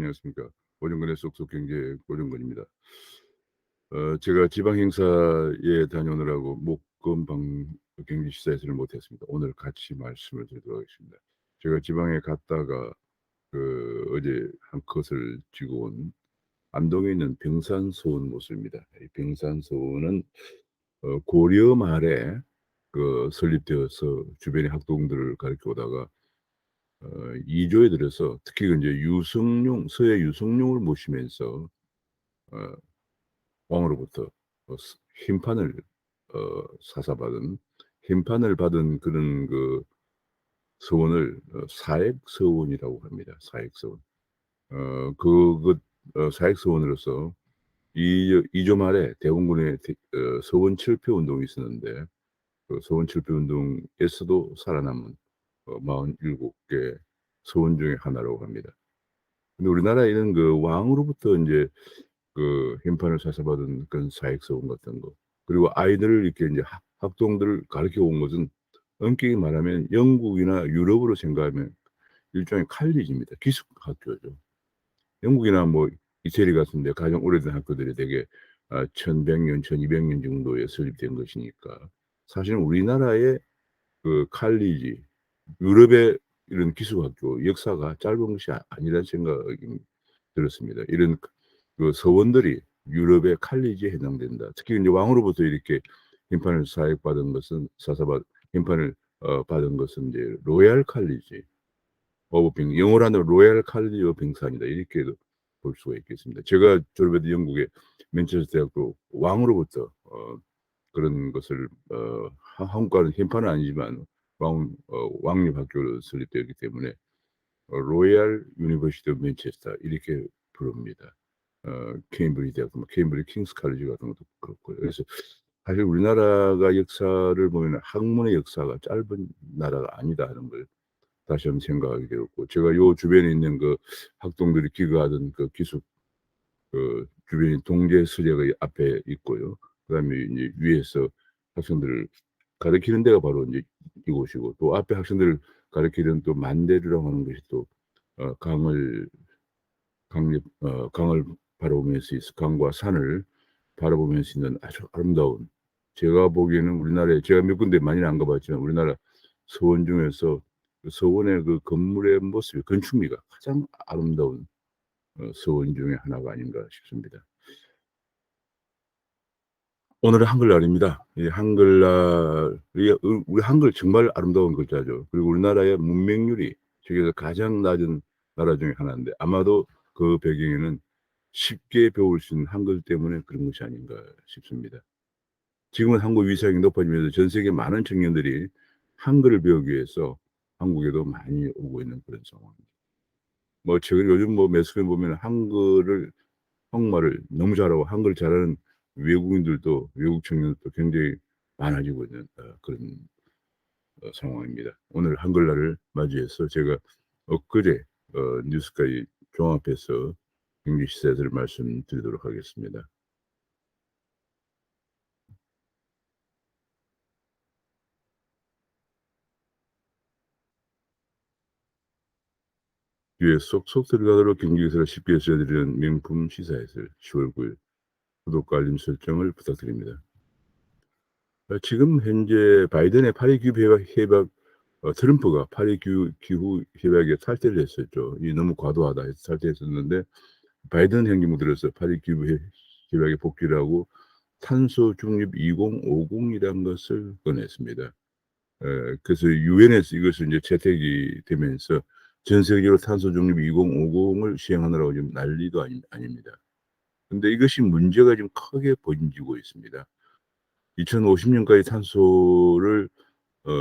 안녕하십니까. 고정근의 쏙쏙 경제 고정근입니다. 제가 지방 행사에 다녀오느라고 목금방 경기 시사회를 못했습니다. 오늘 같이 말씀을 드리도록 하겠습니다. 제가 지방에 갔다가 어제 한 컷을 찍어 온 안동에 있는 병산소원 모습입니다. 이 병산소원은 고려 말에 설립되어서 주변의 학동들을 가르쳐 오다가 이조에 들어서 특히 이제 유승룡 서해 유승룡을 모시면서 어 왕으로부터 힘판을 사사받은 힘판을 받은 그런 서원을 사액서원이라고 합니다. 사액서원. 그것 사액서원으로서 이조 말에 대원군의 서원 철폐 운동이 있었는데 그 서원 철폐 운동에서도 살아남은 47개 서원 중에 하나라고 합니다. 근데 우리나라에는 왕으로부터 인제 힘판을 사사받은 그런 사익서원 같은 거 그리고 아이들을 이렇게 인제 학동들을 가르쳐 온 것은 엄격히 말하면 영국이나 유럽으로 생각하면 일종의 칼리지입니다. 기숙 학교죠. 영국이나 뭐 이태리 같은 데 가장 오래된 학교들이 대개 1100 년, 1200년 정도에 설립된 것이니까 사실은 우리나라의 칼리지 유럽의 이런 기숙학교 역사가 짧은 것이 아니라는 생각이 들었습니다. 이런 서원들이 유럽의 칼리지에 해당된다. 특히 인제 왕으로부터 이렇게 힘판을 사액받은 것은 사사받 힘판을 받은 것은 인제 로얄 칼리지 오브 빙 영어로는 로얄 칼리지 오브 빙산이다. 이렇게도 볼 수가 있겠습니다. 제가 졸업했던 영국의 맨체스터 대학도 왕으로부터 그런 것을 한국과는 힘판은 아니지만 왕립 학교로 설립되었기 때문에 로얄 유니버시티 오브 맨체스터 이렇게 부릅니다. 케임브리지 대학도 뭐 케임브리지 킹스 칼리지 같은 것도 그렇고요. 그래서 사실 우리나라가 역사를 보면 학문의 역사가 짧은 나라가 아니다 하는 걸 다시 한번 생각하게 되었고 제가 요 주변에 있는 학동들이 기거하던 기숙 주변에 동계 서재가 앞에 있고요. 그다음에 인제 위에서 학생들을 가르치는 데가 바로 인제 이곳이고 또 앞에 학생들을 가르치는 또 만대류라고 하는 것이 또 강을 강을 바라보면서 강과 산을 바라보면서 있는 아주 아름다운 제가 보기에는 우리나라에 제가 몇 군데 많이는 안 가 봤지만 우리나라 서원 중에서 서원의 건물의 모습이 건축미가 가장 아름다운 서원 중에 하나가 아닌가 싶습니다. 오늘은 한글날입니다. 이 한글날이 우리 한글 정말 아름다운 글자죠. 그리고 우리나라의 문맹률이 세계에서 가장 낮은 나라 중에 하나인데 아마도 그 배경에는 쉽게 배울 수 있는 한글 때문에 그런 것이 아닌가 싶습니다. 지금은 한국 위상이 높아지면서 전 세계 많은 청년들이 한글을 배우기 위해서 한국에도 많이 오고 있는 그런 상황입니다. 뭐 최근 요즘 뭐 매스컴에 보면 한국말을 너무 잘하고 한글 잘하는 외국인들도 외국 청년들도 굉장히 많아지고 있는 그런 상황입니다. 오늘 한글날을 맞이해서 제가 엊그제 뉴스까지 종합해서 경제 시세를 말씀드리도록 하겠습니다. 뒤에 쏙쏙 들어가도록 경제 기사를 쉽게 전해드리는 명품 시사회를 10월 9일 구독과 알림 설정을 부탁드립니다. 지금 현재 바이든의 파리 기후 협약 트럼프가 파리 기후 협약에 탈퇴를 했었죠. 이 너무 과도하다 해서 탈퇴했었는데 바이든 행정부 들어서 파리 기후 협약에 복귀를 하고 탄소 중립 2050이라는 것을 꺼냈습니다. 그래서 유엔에서 이것을 이제 채택이 되면서 전 세계적으로 탄소 중립 2050을 시행하느라고 지금 난리도 아닙니다. 근데 이것이 문제가 지금 크게 번지고 있습니다. 2050년까지 탄소를 어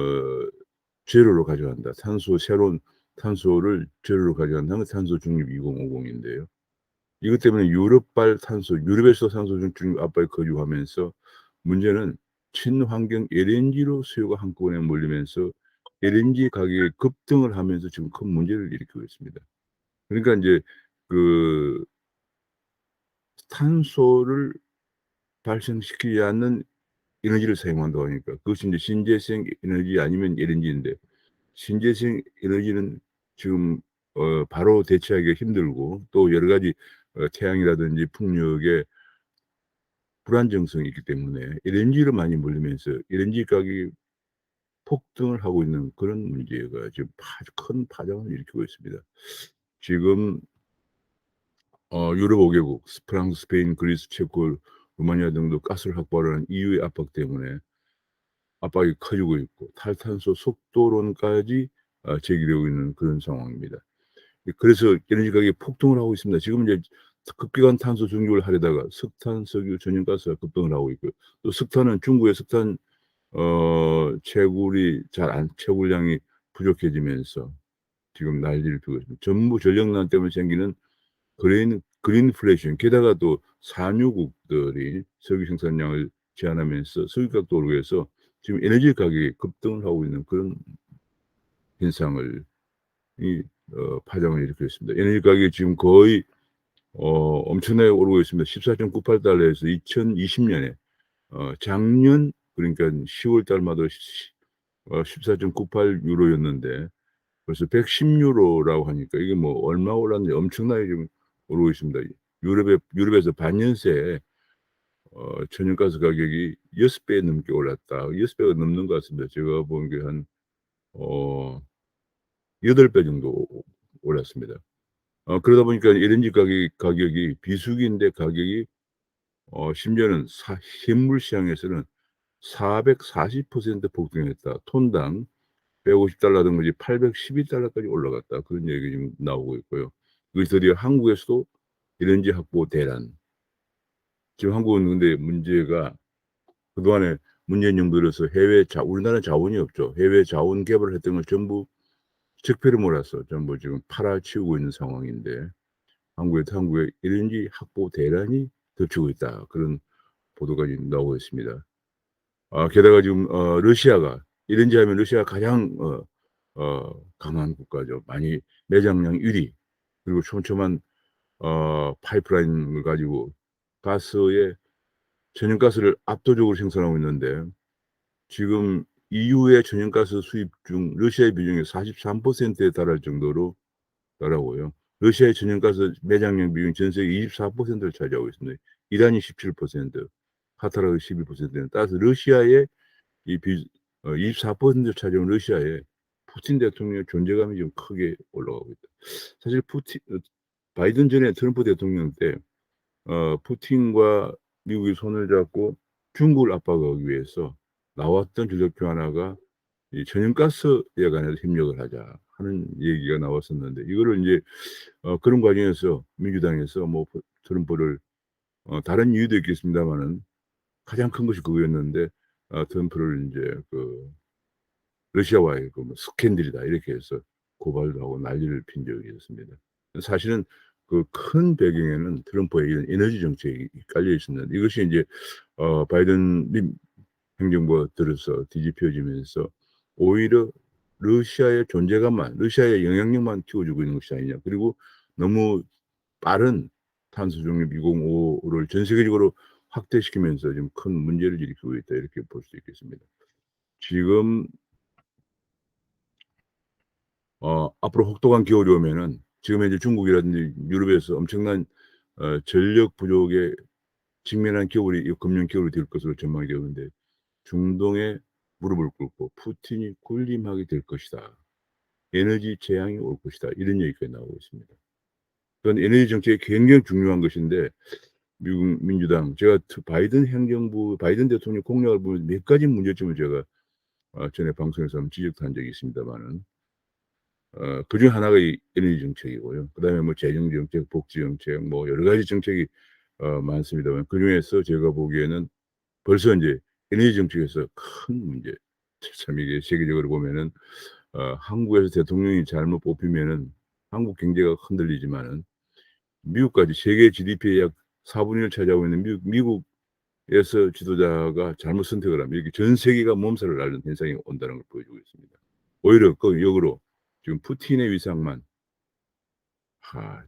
제로로 가져간다. 새로운 탄소를 제로로 가져간다는 탄소 중립 2050인데요. 이것 때문에 유럽에서 탄소 중립 압박이 거주하면서 문제는 친환경 LNG로 수요가 한꺼번에 몰리면서 LNG 가격이 급등을 하면서 지금 큰 문제를 일으키고 있습니다. 그러니까 인제 그 탄소를 발생시키지 않는 에너지를 사용한다고 하니까 그것이 인제 신재생 에너지 아니면 LNG인데 신재생 에너지는 지금 바로 대체하기가 힘들고 또 여러 가지 태양이라든지 풍력의 불안정성이 있기 때문에 LNG로 많이 몰리면서 LNG 가격이 폭등을 하고 있는 그런 문제가 지금 큰 파장을 일으키고 있습니다. 지금 유럽 5 개국 프랑스, 스페인, 그리스, 체코, 루마니아 등도 가스를 확보하라는 EU의 압박 때문에 압박이 커지고 있고 탈탄소 속도론까지 제기되고 있는 그런 상황입니다. 그래서 에너지 가격이 폭등을 하고 있습니다. 지금 이제 급격한 탄소 중립을 하려다가 석탄, 석유, 천연가스가 급등을 하고 있고요. 또 석탄은 중국의 석탄 채굴량이 부족해지면서 지금 난리를 피우고 있습니다. 전부 전력난 때문에 생기는 그린플레이션 게다가 또 산유국들이 석유 생산량을 제한하면서 석유가격도 오르고 해서 지금 에너지 가격이 급등을 하고 있는 그런 현상을 파장을 일으키고 있습니다. 에너지 가격이 지금 거의 엄청나게 오르고 있습니다. 14.98달러에서 2020년에 작년 그러니까 10월 달마다 14.98 유로였는데 벌써 110 유로라고 하니까 이게 뭐 얼마 올랐는지 엄청나게 지금 오르고 있습니다. 유럽에서 반년 새에 천연가스 가격이 6배 넘게 올랐다. 6배가 넘는 것 같습니다. 제가 본 게 한 8배 정도 올랐습니다. 그러다 보니까 LNG 가격이 비수기인데 가격이 심지어는 현물 시장에서는 440% 폭등했다. 톤당 150달러든지 812달러까지 올라갔다. 그런 얘기 지금 나오고 있고요. 그래서 드디어 한국에서도 LNG 확보 대란. 지금 한국은 근데 문제가 그동안에 문재인 정부 들어서 우리나라는 자원이 없죠. 해외 자원 개발을 했던 걸 전부 적폐를 몰아서 전부 지금 팔아치우고 있는 상황인데 한국의 LNG 확보 대란이 덮치고 있다. 그런 보도가 지금 나오고 있습니다. 게다가 지금 러시아가 LNG 하면 러시아가 가장 강한 국가죠. 많이 매장량 1위 그리고 촘촘한 파이프라인을 가지고 천연가스를 압도적으로 생산하고 있는데 지금 EU의 천연가스 수입 중 러시아의 비중이 43%에 달할 정도로 더라고요. 러시아의 천연가스 매장량 비중이 전 세계 24%를 차지하고 있습니다. 이란이 17%, 카타르가 12%는 따라서 러시아의 24%를 차지하는 러시아에 푸틴 대통령의 존재감이 좀 크게 올라가고 있다. 사실 바이든 전에 트럼프 대통령 때 푸틴과 미국이 손을 잡고 중국을 압박하기 위해서 나왔던 주적표 하나가 이 "천연가스에 관해서 협력을 하자." 하는 얘기가 나왔었는데 이거를 인제 그런 과정에서 민주당에서 뭐 트럼프를 다른 이유도 있겠습니다마는 가장 큰 것이 그거였는데 트럼프를 인제 러시아와의 뭐 스캔들이다 이렇게 해서 고발도 하고 난리를 핀 적이 있었습니다. 사실은 그 큰 배경에는 트럼프의 이런 에너지 정책이 깔려 있었는데 이것이 인제 바이든 행정부가 들어서 뒤집혀지면서 오히려 러시아의 영향력만 키워주고 있는 것이 아니냐. 그리고 너무 빠른 탄소 중립 2055를 전 세계적으로 확대시키면서 지금 큰 문제를 일으키고 있다. 이렇게 볼 수 있겠습니다. 지금 앞으로 혹독한 겨울이 오면은 지금 현재 중국이라든지 유럽에서 엄청난 전력 부족에 직면한 금년 겨울이 될 것으로 전망이 되는데 중동에 무릎을 꿇고 푸틴이 군림하게 될 것이다. 에너지 재앙이 올 것이다. 이런 얘기가 나오고 있습니다. 그런 에너지 정책이 굉장히 중요한 것인데 미국 민주당 제가 바이든 대통령 공약을 보면 몇 가지 문제점을 제가 전에 방송에서 한번 지적한 적이 있습니다마는 그중 하나가 이 에너지 정책이고요. 그다음에 뭐 재정 정책, 복지 정책 뭐 여러 가지 정책이 많습니다만 그중에서 제가 보기에는 벌써 인제 에너지 정책에서 큰 문제 참 이게 세계적으로 보면은 한국에서 대통령이 잘못 뽑히면은 한국 경제가 흔들리지만은 미국까지 세계 GDP의 약 4분의 1을 차지하고 있는 미국에서 지도자가 잘못 선택을 하면 이렇게 전 세계가 몸살을 앓는 현상이 온다는 걸 보여주고 있습니다. 오히려 그 역으로 지금 푸틴의 위상만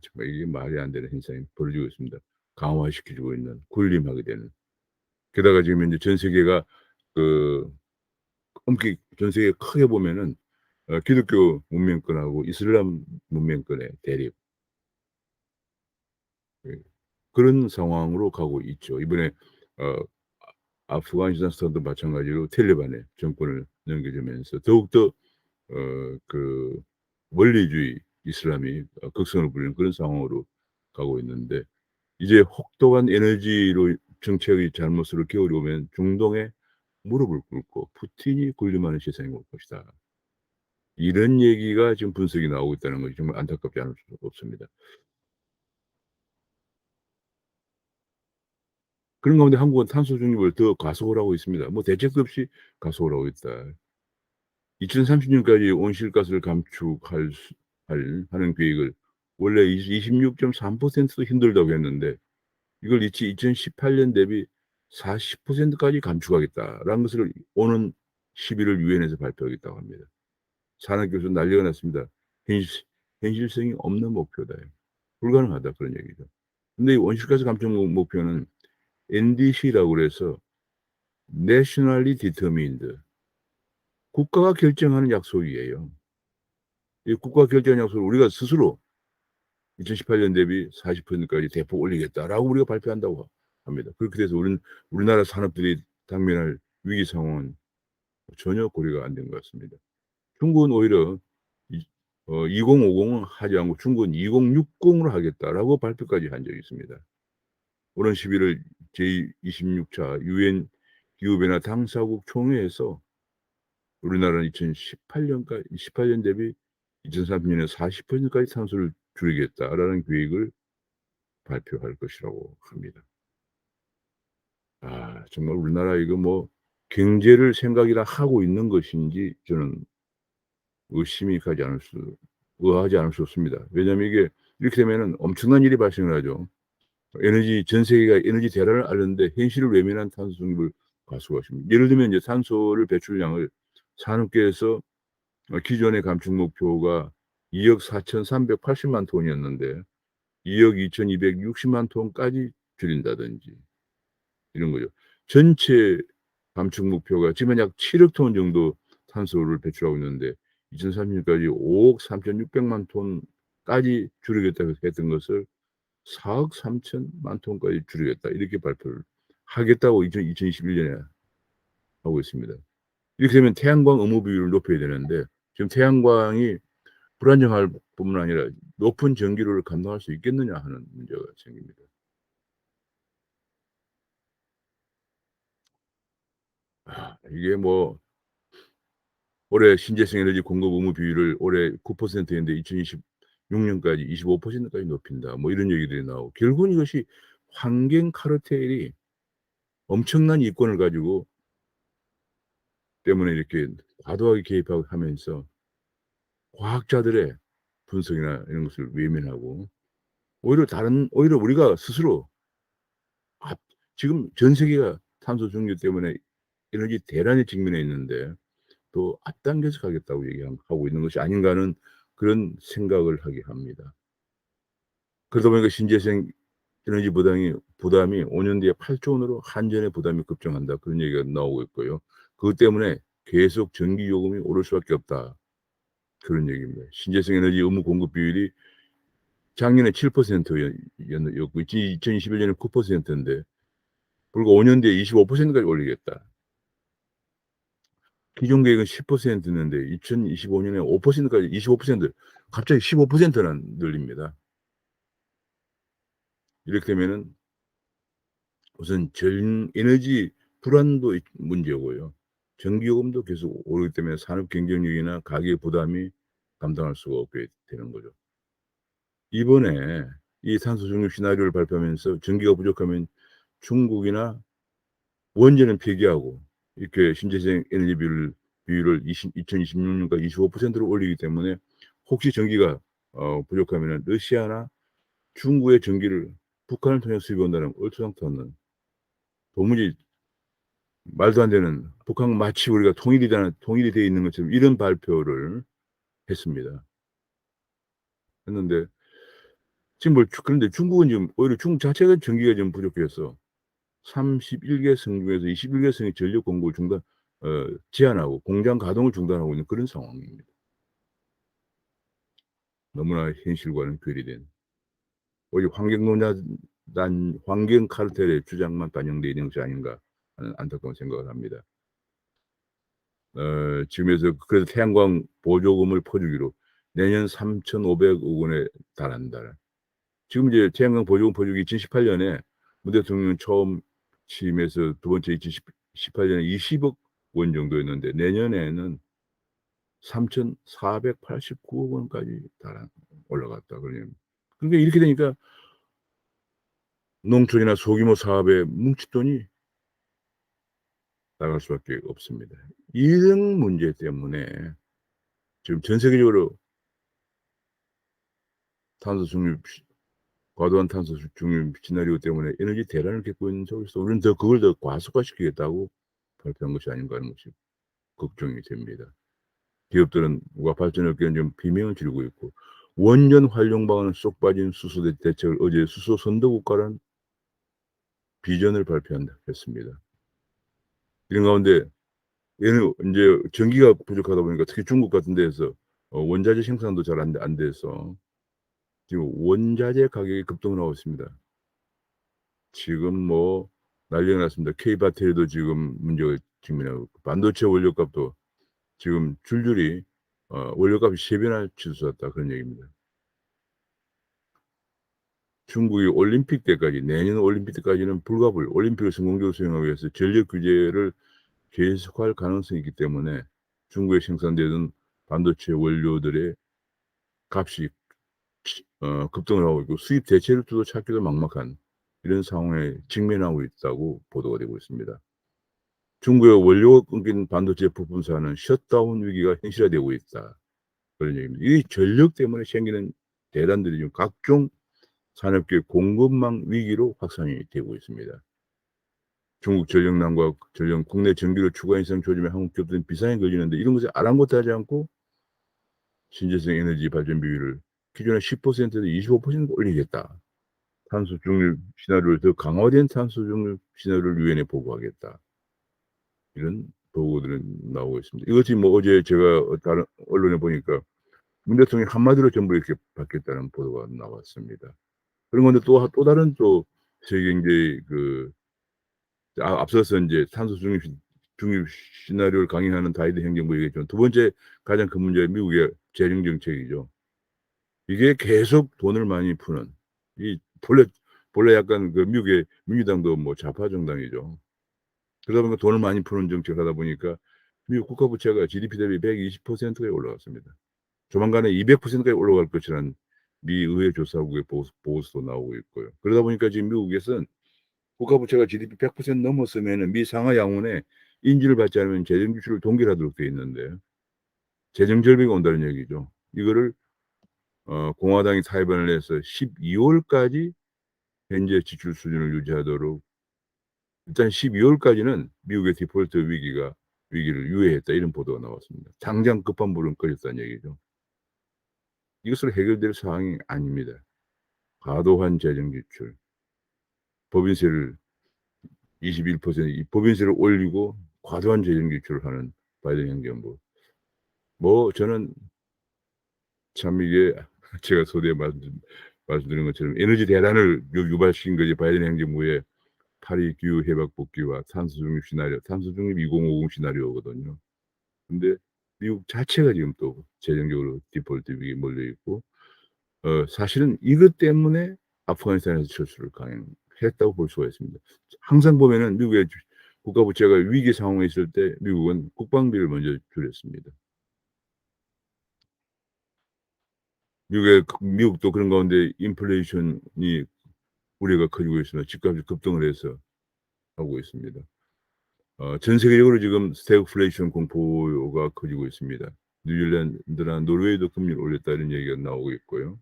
정말 이게 말이 안 되는 현상이 벌어지고 있습니다. 강화시켜 주고 있는 군림하게 되는. 게다가 지금 인제 전 세계가 그 전 세계 크게 보면은 기독교 문명권하고 이슬람 문명권의 대립, 예, 그런 상황으로 가고 있죠. 이번에 어 아프가니스탄도 마찬가지로 텔리반의 정권을 넘겨주면서 더욱더 그 원리주의 이슬람이 극성을 부리는 그런 상황으로 가고 있는데, 이제 혹독한 에너지로 정책의 잘못으로 겨울이 오면 중동에 무릎을 꿇고 푸틴이 군림하는 세상이 올 것이다. 이런 얘기가 지금 분석이 나오고 있다는 것이 정말 안타깝지 않을 수 없습니다. 그런 가운데 한국은 탄소 중립을 더 가속을 하고 있습니다. 뭐 대책도 없이 가속을 하고 있다. 2030 년까지 온실가스를 감축할 수 하는 계획을 원래 26.3%도 힘들다고 했는데, 이걸 2018년 대비 40% 까지 감축하겠다라는 것을 오는 11월 유엔에서 발표하겠다고 합니다. 산업교수 난리가 났습니다. 현실 현실성이 없는 목표다. 불가능하다, 그런 얘기죠. 근데 이 온실가스 감축 목표는 NDC라고 그래서 Nationally Determined, 국가가 결정하는 약속이에요. 이 국가가 결정하는 약속을 우리가 스스로 2018년 대비 40% 까지 대폭 올리겠다라고 우리가 발표한다고 합니다. 그렇게 돼서 우리나라 산업들이 당면할 위기 상황은 전혀 고려가 안 된 것 같습니다. 중국은 오히려 이 2050은 하지 않고 중국은 2060으로 하겠다라고 발표까지 한 적이 있습니다. 오는 11월 제26차 유엔 기후변화 당사국 총회에서 우리나라는 18년 대비 2030 년에 40% 까지 탄소를 줄이겠다라는 계획을 발표할 것이라고 합니다. 정말 우리나라 이거 뭐 경제를 생각이나 하고 있는 것인지 저는 의심이 가지 않을 수 의아하지 않을 수 없습니다. 왜냐하면 이게 이렇게 되면은 엄청난 일이 발생을 하죠. 전 세계가 에너지 대란을 앓는데 현실을 외면한 탄소 중립을 가속화시킵니다. 예를 들면 이제 탄소를 배출량을 산업계에서 기존의 감축 목표가 2억 4,380만 톤이었는데 2억 2,260만 톤까지 줄인다든지 이런 거죠. 전체 감축 목표가 지금은 약 7억 톤 정도 탄소를 배출하고 있는데 2030 년까지 5억 3,600만 톤까지 줄이겠다고 했던 것을 4억 3천만 톤까지 줄이겠다, 이렇게 발표를 하겠다고 2021 년에 하고 있습니다. 이렇게 되면 태양광 의무 비율을 높여야 되는데 지금 태양광이 불안정할 뿐만 아니라 높은 전기료를 감당할 수 있겠느냐 하는 문제가 생깁니다. 이게 뭐 올해 신재생 에너지 공급 의무 비율을 올해 9%였는데 2026 년까지 25%까지 높인다, 뭐 이런 얘기들이 나오고, 결국은 이것이 환경 카르텔이 엄청난 이권을 가지고 때문에 이렇게 과도하게 개입하고 하면서 과학자들의 분석이나 이런 것을 외면하고 오히려 우리가 스스로 앞 지금 전 세계가 탄소 중립 때문에 에너지 대란에 직면해 있는데 또 앞당겨서 가겠다고 하고 있는 것이 아닌가 하는 그런 생각을 하게 합니다. 그러다 보니까 신재생 에너지 부담이 5년 뒤에 8조 원으로 한전의 부담이 급증한다, 그런 얘기가 나오고 있고요. 그것 때문에 계속 전기 요금이 오를 수밖에 없다, 그런 얘기입니다. 신재생 에너지 의무 공급 비율이 작년에 7% 였고 2021 년에 9%인데 불과 5년 뒤에 25% 까지 올리겠다. 기존 계획은 10%였는데 2025 년에 5%까지 25%, 갑자기 15%나 늘립니다. 이렇게 되면은 우선 전 에너지 불안도 문제고요. 전기요금도 계속 오르기 때문에 산업 경쟁력이나 가계 부담이 감당할 수가 없게 되는 거죠. 이번에 이 탄소 중립 시나리오를 발표하면서 전기가 부족하면 중국이나 원전은 폐기하고 이렇게 신재생 에너지 비율을 2026 년까지 25%로 올리기 때문에 혹시 전기가 부족하면은 러시아나 중국의 전기를 북한을 통해 수입한다는 얼토당토하는, 도무지 말도 안 되는, 북한은 마치 우리가 통일이 돼 있는 것처럼 이런 발표를 했습니다. 했는데 지금 그런데 중국은 지금 오히려 중국 자체가 전기가 좀 부족해서 31개 성 중에서 21개 성이 전력 공급을 제한하고 공장 가동을 중단하고 있는 그런 상황입니다. 너무나 현실과는 괴리된 오직 환경노동단 환경 카르텔의 주장만 반영되어 있는 것이 아닌가 하는 안타까운 생각을 합니다. 지금에서 그래서 태양광 보조금을 퍼주기로 내년 3,500억 원에 달한다. 지금 이제 태양광 보조금 퍼주기 2018년에 문 대통령은 처음 취임해서 두 번째 2018년에 20억 원 정도였는데 내년에는 3,489억 원까지 올라갔다 그러네요. 그러니까 이렇게 되니까 농촌이나 소규모 사업에 뭉칫돈이 나갈 수밖에 없습니다. 이런 문제 때문에 지금 전 세계적으로 탄소 중립 과도한 탄소 중립 시나리오 때문에 에너지 대란을 겪고 있는 속에서 우리는 그걸 더 과속화시키겠다고 발표한 것이 아닌가 하는 것이 걱정이 됩니다. 기업들과 발전업계는 지금 비명을 지르고 있고 원전 활용 방안은 쏙 빠진 수소 대책을 어제 수소 선도국가라는 비전을 발표했습니다. 이런 가운데 얘는 인제 전기가 부족하다 보니까 특히 중국 같은 데에서 원자재 생산도 잘 안 돼서 지금 원자재 가격이 급등을 하고 있습니다. 지금 뭐 난리가 났습니다. K배터리도 지금 문제가 직면하고 있고 반도체 원료값도 지금 줄줄이 원료값이 3배나 치솟았다 그런 얘기입니다. 중국이 올림픽 때까지 내년 올림픽 때까지는 불가불 올림픽을 성공적으로 수행하기 위해서 전력 규제를 계속할 가능성이 있기 때문에 중국에 생산되는 반도체 원료들의 값이 급등을 하고 있고 수입 대체루트도 찾기도 막막한 이런 상황에 직면하고 있다고 보도가 되고 있습니다. 중국의 원료가 끊긴 반도체 부품사는 셧다운 위기가 현실화되고 있다. 그런 얘기입니다. 이 전력 때문에 생기는 대란들이 지금 각종 산업계 공급망 위기로 확산이 되고 있습니다. 중국 전력난과 국내 전기료 추가 인상 조짐에 한국 기업들은 비상에 걸리는데 이런 것을 아랑곳하지 않고 신재생 에너지 발전 비율을 기존의 10%에서 25% 올리겠다. 탄소 중립 시나리오를 더 강화된 탄소 중립 시나리오를 유엔에 보고하겠다. 이런 보고들은 나오고 있습니다. 이것이 뭐 어제 제가 다른 언론에 보니까 문 대통령이 한마디로 전부 이렇게 받겠다는 보도가 나왔습니다. 그런 건데 또 다른 또 세계 경제의 앞서서 인제 탄소 중립 시나리오를 강행하는 바이든 행정부 얘기했지만 두 번째 가장 큰 문제는 미국의 재정 정책이죠. 이게 계속 돈을 많이 푸는 이 본래 약간 미국의 민주당도 뭐 좌파 정당이죠. 그러다 보니까 돈을 많이 푸는 정책을 하다 보니까 미국 국가 부채가 GDP 대비 120%까지 올라갔습니다. 조만간에 200%까지 올라갈 것이라는 미 의회 조사국의 보고서도 나오고 있고요. 그러다 보니까 지금 미국에선 국가 부채가 GDP 100% 넘었으면은 미 상하 양원에 인지를 받지 않으면 재정 지출을 동결하도록 돼 있는데 재정 절벽이 온다는 얘기죠. 이거를 공화당이 타협안을 내서 12월까지 현재 지출 수준을 유지하도록 일단 12월까지는 미국의 디폴트 위기를 유예했다 이런 보도가 나왔습니다. 당장 급한 불은 꺼졌다는 얘기죠. 이것으로 해결될 사항이 아닙니다. 과도한 재정 지출, 법인세를 21% 이 법인세를 올리고 과도한 재정 지출을 하는 바이든 행정부. 뭐 저는 참 이게 제가 서두에 말씀드린 것처럼 에너지 대란을 유발시킨 것이 바이든 행정부의 파리 기후 해박 복귀와 탄소 중립 시나리오, 탄소 중립 2050 시나리오거든요. 근데 미국 자체가 지금 또 재정적으로 디폴트 위기에 몰려 있고 사실은 이것 때문에 아프가니스탄에서 철수를 강행했다고 볼 수가 있습니다. 항상 보면은 미국의 국가 부채가 위기 상황에 있을 때 미국은 국방비를 먼저 줄였습니다. 미국도 그런 가운데 인플레이션이 우려가 커지고 있으며 집값이 급등을 해서 하고 있습니다. 전 세계적으로 지금 스태그플레이션 공포가 커지고 있습니다. 뉴질랜드나 노르웨이도 금리를 올렸다는 얘기가 나오고 있고요.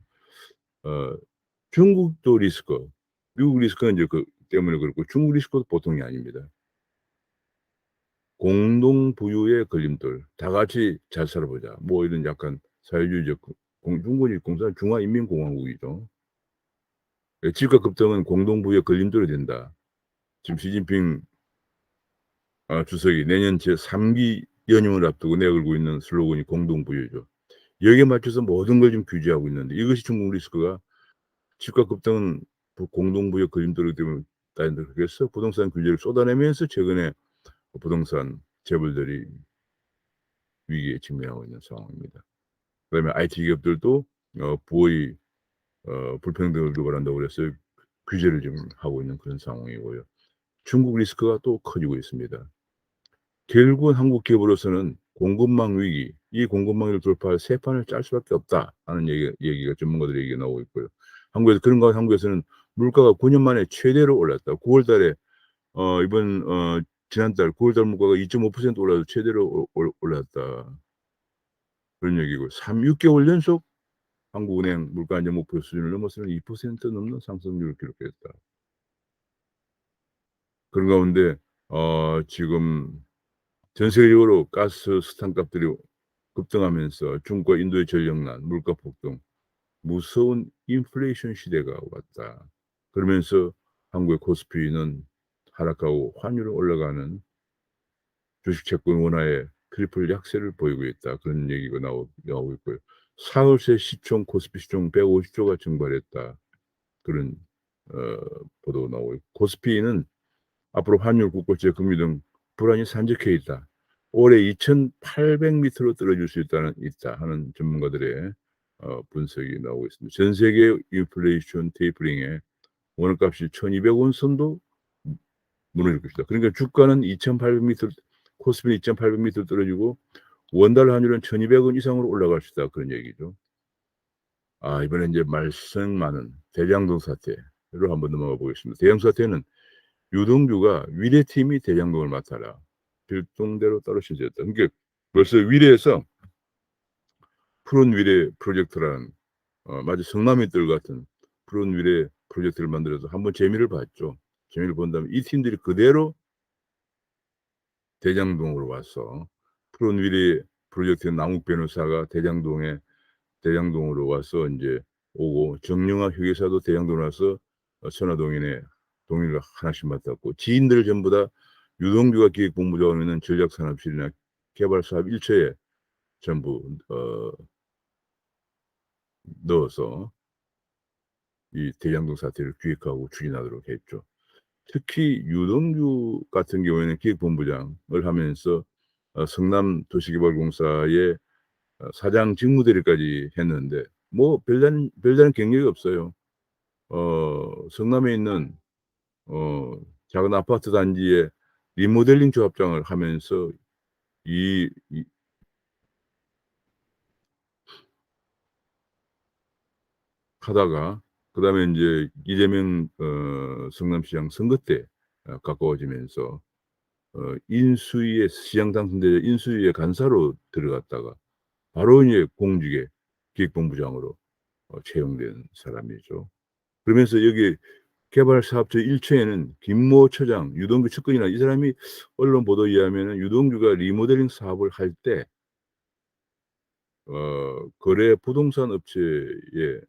어 중국도 리스크, 미국 리스크는 인제 때문에 그렇고 중국 리스크도 보통이 아닙니다. 공동 부유의 걸림돌, 다 같이 잘 살아보자. 뭐 이런 약간 사회주의적 중국이 중화인민공화국이죠. 예 집값 급등은 공동 부유의 걸림돌이 된다. 지금 시진핑 주석이 내년 제3기 연임을 앞두고 내걸고 있는 슬로건이 공동 부유죠. 여기에 맞춰서 모든 걸 지금 규제하고 있는데 이것이 중국 리스크가 집값 급등은 공동부의 그림대로 되면 따진다 그래서 부동산 규제를 쏟아내면서 최근에 부동산 재벌들이 위기에 직면하고 있는 상황입니다. 그다음에 IT 기업들도 부의 불평등을 유발한다고 그래서 규제를 지금 하고 있는 그런 상황이고요. 중국 리스크가 또 커지고 있습니다. 결국은 한국 기업으로서는 공급망 위기, 이 공급망을 돌파할 새 판을 짤 수밖에 없다 하는 얘기가 전문가들의 얘기가 나오고 있고요. 한국에서는 물가가 9년 만에 최대로 올랐다. 9월 달에 이번 지난달 9월 달 물가가 2.5% 올라서 최대로 올랐다. 그런 얘기고 6 개월 연속 한국은행 물가 안정 목표 수준을 넘어서는 2% 넘는 상승률을 기록했다. 그런 가운데 지금 전 세계적으로 가스 스탄값들이 급등하면서 중국과 인도의 전력난, 물가 폭등, 무서운 인플레이션 시대가 왔다. 그러면서 한국의 코스피는 하락하고 환율은 올라가는 주식 채권 원화의 트리플 약세를 보이고 있다. 그런 얘기가 나오고 있고요. 사흘 새 시총 코스피 시총 150 조가 증발했다. 그런 어 보도가 나오고 있고 코스피는 앞으로 환율, 국고채, 금리 등 불안이 산적해 있다. 올해 2,800 밑으로 떨어질 수 있다 하는 전문가들의 분석이 나오고 있습니다. 전 세계 인플레이션 테이퍼링에 원화값이 1,200원 선도 무너질 것이다. 그러니까 주가는 2,800 밑으로 코스피는 2,800 밑으로 떨어지고 원달러 환율은 1,200원 이상으로 올라갈 수 있다 그런 얘기죠. 이번에 인제 말썽 많은 대장동 사태로 한번 넘어가 보겠습니다. 대장동 사태는 유동규가 "위례팀이 대장동을 맡아라. 필동대로 떨어뜨렸다." 그러니까 벌써 위례에서 푸른 위례 프로젝트라는 마치 성남이들 같은 푸른 위례 프로젝트를 만들어서 한번 재미를 봤죠. 재미를 본 다음에 이 팀들이 그대로 대장동으로 와서 푸른 위례 프로젝트 남욱 변호사가 대장동으로 와서 인제 오고 정영학 회계사도 대장동으로 와서 선화동인의 동의를 하나씩 맡았고 지인들 전부 다 유동규가 기획본부장으로 있는 전략산업실이나 개발사업 일처에 전부 넣어서 이 대장동 사태를 기획하고 추진하도록 했죠. 특히 유동규 같은 경우에는 기획본부장을 하면서 성남도시개발공사의 사장 직무대리까지 했는데 뭐 별다른 경력이 없어요. 성남에 있는 어 작은 아파트 단지의 리모델링 조합장을 하면서 이 하다가 그다음에 인제 이재명 성남시장 선거 때 가까워지면서 인수위에 시장 당선되자 인수위에 간사로 들어갔다가 바로 이제 공직에 기획본부장으로 채용된 사람이죠. 그러면서 여기 개발사업처 1처에는 김모 처장, 유동규 측근이나 이 사람이 언론 보도에 의하면은 유동규가 리모델링 사업을 할 때 거래 부동산 업체의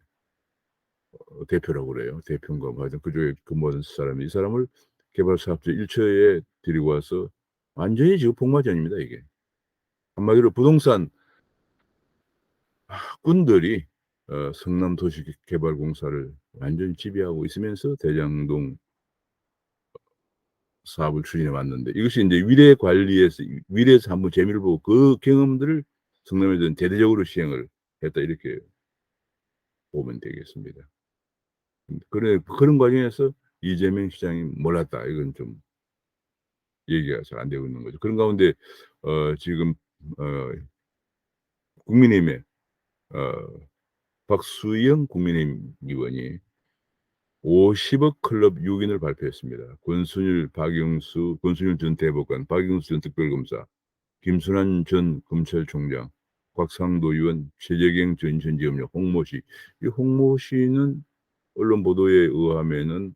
대표라고 그래요. 대표인가 뭐 하여튼 그쪽에 근무하던 사람이 이 사람을 개발사업체 1처에 데리고 와서 완전히 지금 복마전입니다 이게. 한마디로 부동산 꾼들이 성남도시개발공사를 완전히 지배하고 있으면서 대장동 사업을 추진해 왔는데 이것이 인제 위례에서 한번 재미를 보고 그 경험들을 성남에서는 대대적으로 시행을 했다 이렇게 보면 되겠습니다. 그런 과정에서 이재명 시장이 몰랐다. 이건 좀 얘기가 잘 안 되고 있는 거죠. 그런 가운데 지금 어 국민의힘의 어 박수영 국민의힘 의원이 50억 클럽 6 인을 발표했습니다. 권순일 전 대법관, 박영수 전 특별검사, 김순환 전 검찰총장, 곽상도 의원, 최재경 전 인천지검장, 홍모 씨. 이 홍모 씨는 언론 보도에 의하면은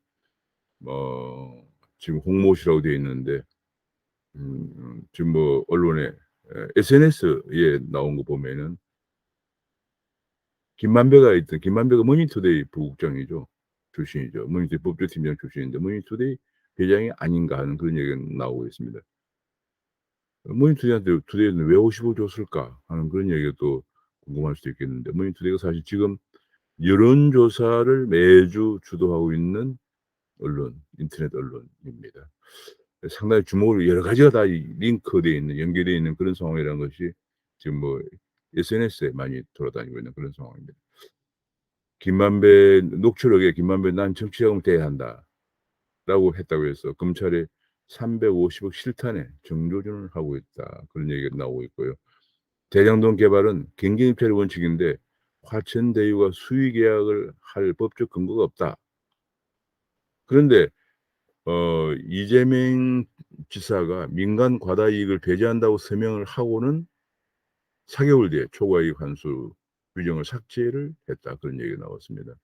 지금 홍모 씨라고 되어 있는데 지금 뭐 언론에 SNS에 나온 거 보면은 김만배가 머니투데이 부국장이죠. 출신이죠. 머니투데이 법조팀장 출신인데 머니투데이 회장이 아닌가 하는 그런 얘기가 나오고 있습니다. 머니투데이한테 투데이는 왜 50억 줬을까 하는 그런 얘기가 또 궁금할 수도 있겠는데 모니터리가 사실 지금 여론조사를 매주 주도하고 있는 언론, 인터넷 언론입니다. 상당히 주목을 여러 가지가 다 이 링크되어 있는 연결되어 있는 그런 상황이라는 것이 지금 뭐 SNS에 많이 돌아다니고 있는 그런 상황입니다. 김만배 녹취록에 김만배 "난 정치자금 대여한다."라고 했다고 해서 검찰에 350억 실탄에 정조준을 하고 있다. 그런 얘기가 나오고 있고요. 대장동 개발은 경쟁입찰의 원칙인데 화천대유가 수의계약을 할 법적 근거가 없다. 그런데 이재명 지사가 민간 과다 이익을 배제한다고 서명을 하고는 4개월 뒤에 초과이익 환수 규정을 삭제를 했다. 그런 얘기가 나왔습니다.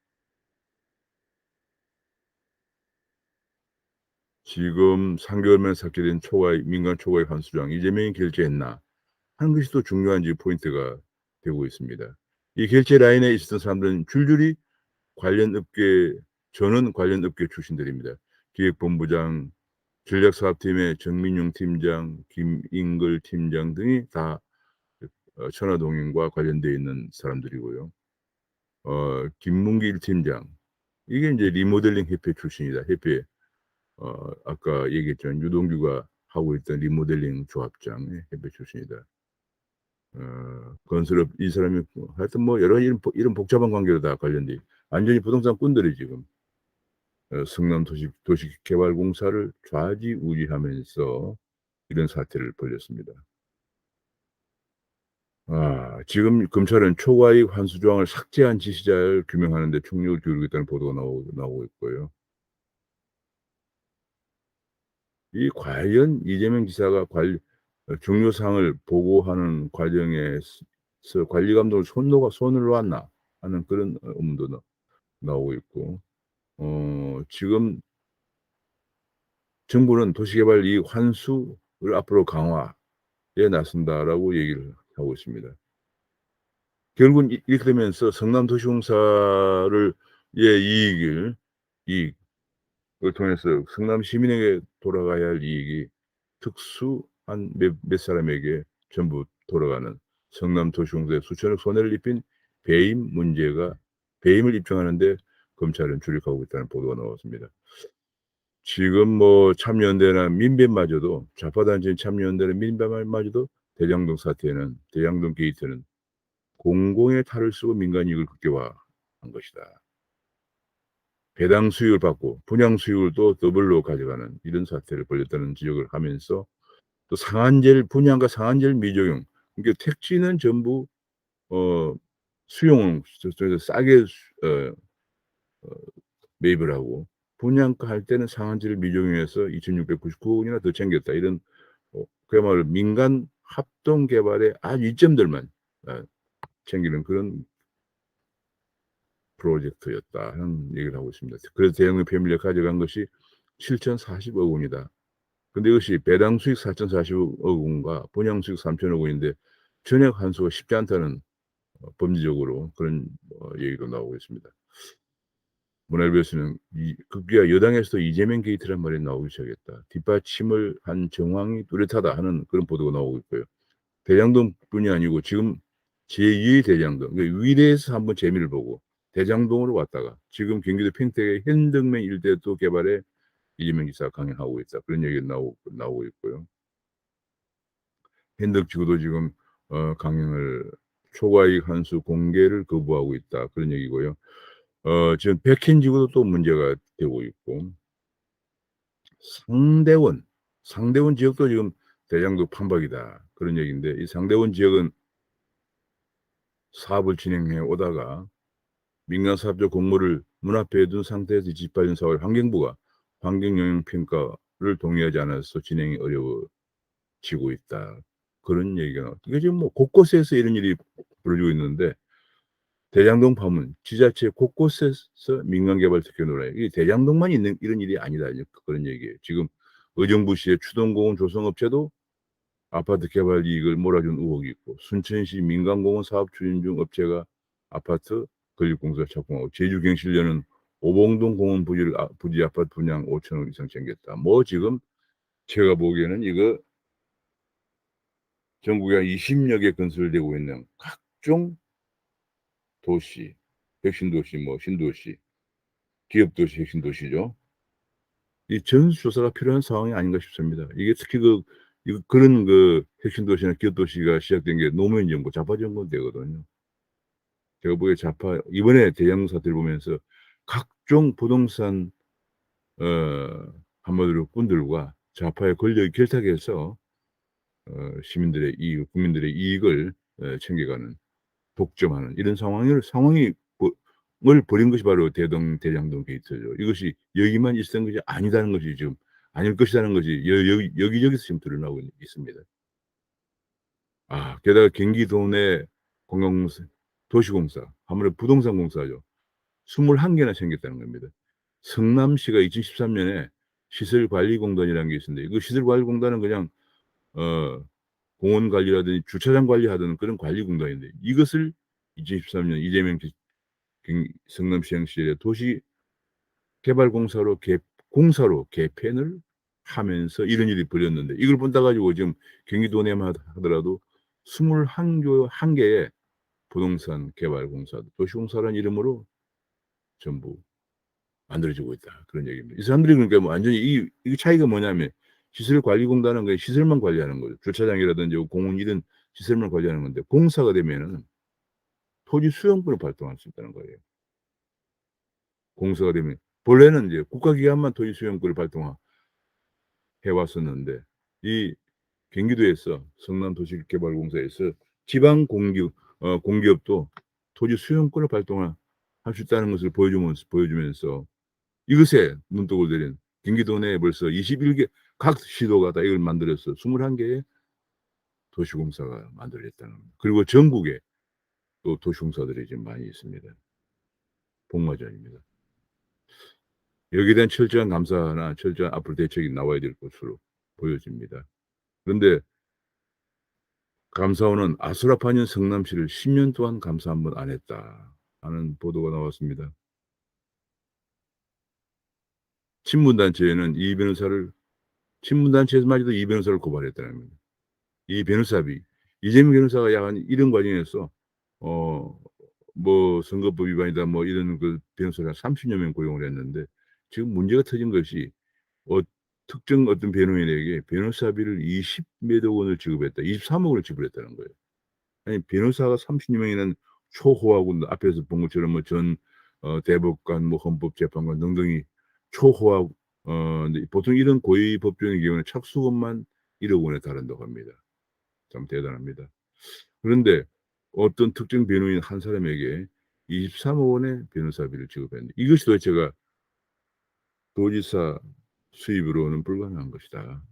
지금 3 개월 만에 삭제된 초과이익 민간 초과이익 환수조항 이재명이 결재했나 하는 것이 또 중요한 지금 포인트가 되고 있습니다. 이 결재 라인에 있었던 사람들은 줄줄이 관련 업계 저는 관련 업계 출신들입니다. 기획본부장, 전략사업팀의 정민용 팀장, 김인걸 팀장 등이 다 천화동인과 관련되어 있는 사람들이고요. 김문기 1 팀장 이게 인제 리모델링 협회 출신이다. 협회 아까 얘기했지만 유동규가 하고 있던 리모델링 조합장의 협회 출신이다. 건설업 이 사람이 뭐 하여튼 뭐 여러 가지 이런 복잡한 관계로 다 관련돼 완전히 부동산꾼들이 지금 성남 도시개발공사를 좌지우지하면서 이런 사태를 벌였습니다. 지금 검찰은 초과이익 환수 조항을 삭제한 지시자를 규명하는 데 총력을 기울이고 있다는 보도가 나오고 있고요. 이 과연 이재명 지사가 중요 사항을 보고하는 과정에서 관리 감독을 손을 놨나 하는 그런 의문도 나오고 있고 지금 정부는 도시개발 이익 환수를 앞으로 강화에 나선다라고 얘기를 하고 있습니다. 결국은 이렇게 되면서 성남 도시공사를 의 이익을 통해서 성남 시민에게 돌아가야 할 이익이 특수한 몇 사람에게 전부 돌아가는 성남 도시공사에 수천억 손해를 입힌 배임을 입증하는 데 검찰은 주력하고 있다는 보도가 나왔습니다. 지금 뭐 참여연대나 민변마저도 좌파 단체인 참여연대나 민변마저도 대장동 게이트는 공공의 탈을 쓰고 민간 이익을 극대화한 것이다. 배당 수익을 받고 분양 수익을 또 더블로 가져가는 이런 사태를 벌였다는 지적을 하면서 또 분양가 상한제를 미적용 그러니까 택지는 전부 수용을 저쪽에서 싸게 어 어 매입을 하고 분양가 할 때는 상한제를 미적용해서 2,699억 원이나 더 챙겼다. 이런 그야말로 민간 합동 개발의 아주 이점들만 아 챙기는 그런 프로젝트였다 하는 얘기를 하고 있습니다. 그래서 대형의 패밀리가 가져간 것이 7,040억 원이다. 근데 이것이 배당 수익 4,040억 원과 분양 수익 3,000억 원인데 전액 환수가 쉽지 않다는 법리적으로 그런 얘기도 나오고 있습니다. 문화일보에서는 급기야 여당에서도 이재명 게이트란 말이 나오기 시작했다. 뒷받침을 한 정황이 뚜렷하다 하는 그런 보도가 나오고 있고요. 대장동뿐이 아니고 지금 제2의 대장동 그러니까 위례에서 한번 재미를 보고 대장동으로 왔다가 지금 경기도 평택의 현덕면 일대 또 개발에 이재명 지사가 강행하고 있다. 그런 얘기가 나오고 있고요. 현덕지구도 지금 강행을 초과이익 환수 공개를 거부하고 있다. 그런 얘기고요. 지금 백현지구도 또 문제가 되고 있고 상대원, 상대원 지역도 지금 대장동 판박이다. 그런 얘기인데 이 상대원 지역은 사업을 진행해 오다가 민간 사업자 공모를 눈앞에 둔 상태에서 짓밟은 사업을 환경부가 환경영향평가를 동의하지 않아서 진행이 어려워지고 있다. 그런 얘기가 나왔 이게 지금 뭐 곳곳에서 이런 일이 벌어지고 있는데 대장동 파문 지자체 곳곳에서 민간 개발 특혜 논란 이게 대장동만 있는 이런 일이 아니다. 그런 얘기예요. 지금 의정부시의 추동공원 조성업체도 아파트 개발 이익을 몰아준 의혹이 있고 순천시 민간공원 사업 추진 중 업체가 아파트 건립공사 착공하고 제주 경실련은 오봉동 공원 부지 아파트 분양 5천억 이상 챙겼다. 뭐 지금 제가 보기에는 이거 전국에 한 20여 개 건설되고 있는 각종 도시, 혁신 도시, 뭐 신도시, 기업 도시, 혁신 도시죠. 이 전수조사가 필요한 상황이 아닌가 싶습니다. 이게 특히 그런 혁신 도시나 기업 도시가 시작된 게 노무현 정부, 좌파 정권 때거든요. 제가 보기에 좌파 이번에 대형 사태를 보면서 각종 부동산 한마디로 꾼들과 좌파의 권력이 결탁해서 시민들의 이익, 국민들의 이익을 챙겨가는, 독점하는 이런 상황이 을 벌인 것이 바로 대장동 게이트죠. 이것이 여기만 있었던 것이 아니다는 것이 지금, 아닐 것이라는 것이 여기저기서 지금 드러나고 있습니다. 게다가 경기도 내 공공공사, 도시공사, 아무래도 부동산 공사죠. 21 개나 생겼다는 겁니다. 성남시가 2013 년에 시설관리공단이라는 게 있었는데, 그 시설관리공단은 그냥 어 공원 관리라든지 주차장 관리하던 그런 관리공단인데, 이것을 2013년 이재명 성남시장 시절에 도시개발공사로 공사로 개편을 하면서 이런 일이 벌어졌는데, 이걸 본따 가지고 지금 경기도 내만 하더라도 21 개의 부동산 개발공사, 도시공사라는 이름으로 전부 만들어지고 있다, 그런 얘기입니다. 이 사람들이 그러니까 뭐 완전히 이 차이가 뭐냐면, 시설관리공단은 그냥 시설만 관리하는 거죠. 주차장이라든지 공원 이런 시설만 관리하는 건데, 공사가 되면은 토지 수용권을 발동할 수 있다는 거예요. 공사가 되면 본래는 이제 국가기관만 토지 수용권을 발동해 왔었는데, 이 경기도에서 성남도시개발공사에서 지방 공기업도 토지 수용권을 발동할 수 있다는 것을 보여주면서 이것에 눈독을 들인, 경기도 내에 벌써 21개 각 시도가 다 이걸 만들어서 21 개의 도시공사가 만들어졌다는 겁니다. 그리고 전국에 또 도시공사들이 지금 많이 있습니다. 복마전입니다. 여기에 대한 철저한 감사나 철저한 앞으로 대책이 나와야 될 것으로 보여집니다. 그런데 감사원은 아수라파년 성남시를 10년 동안 감사 한 번 안 했다 하는 보도가 나왔습니다. 친문단체에는 친문단체에서마저도 이 변호사를 고발했다는 겁니다. 이 변호사비, 이재명 변호사가 약 한 이런 과정에서 어 선거법 위반이다 뭐 이런 변호사를 한 30여 명 고용을 했는데, 지금 문제가 터진 것이 특정 어떤 변호인에게 변호사비를 20몇억 원을 지급했다. 23억 원을 지불했다는 거예요. 아니, 변호사가 30여 명이라는 초호하고 앞에서 본 것처럼 뭐 전 대법관, 뭐 헌법재판관 등등이 초호하고, 근데 보통 이런 고위 법조인의 경우는 착수금만 1억 원에 달한다고 합니다. 참 대단합니다. 그런데 어떤 특정 변호인 한 사람에게 23억 원의 변호사비를 지급했는데, 이것이 도대체가 도지사 수입으로는 불가능한 것이다.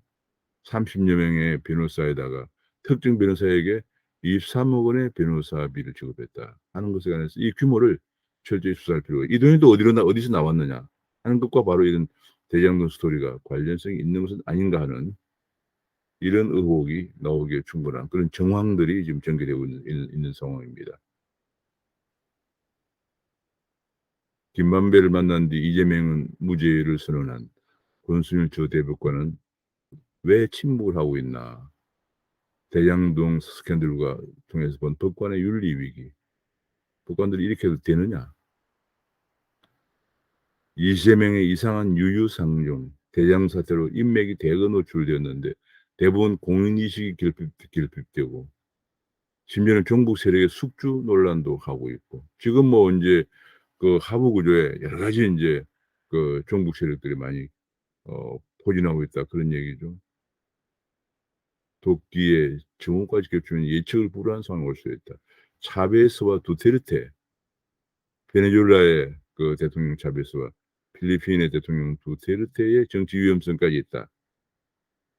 30여 명의 변호사에다가 특정 변호사에게 23억 원의 변호사비를 지급했다 하는 것에 관해서 이 규모를 철저히 수사할 필요가, 이 돈이 또 어디서 나왔느냐 하는 것과 바로 이런 대장동 스토리가 관련성이 있는 것은 아닌가 하는 이런 의혹이 나오기에 충분한 그런 정황들이 지금 전개되고 있는 상황입니다. 김만배를 만난 뒤 이재명은 무죄를 선언한 권순일 저 대법관은 왜 침묵을 하고 있나? 대장동 스캔들과 통해서 본 법관의 윤리 위기, 법관들이 이렇게 해도 되느냐? 이재명의 이상한 유유상종, 대장 사태로 인맥이 대거 노출되었는데 대부분 공인인식이 결핍되고, 심지어는 종북 세력의 숙주 논란도 하고 있고, 지금 뭐 인제 하부 구조에 여러 가지 인제 종북 세력들이 많이 포진하고 있다, 그런 얘기죠. 도끼에 증오까지 겹치면 예측을 불허한 상황이 올 수 있다. 차베스와 두테르테, 베네수엘라의 대통령 차베스와 필리핀의 대통령 두테르테의 정치 위험성까지 있다.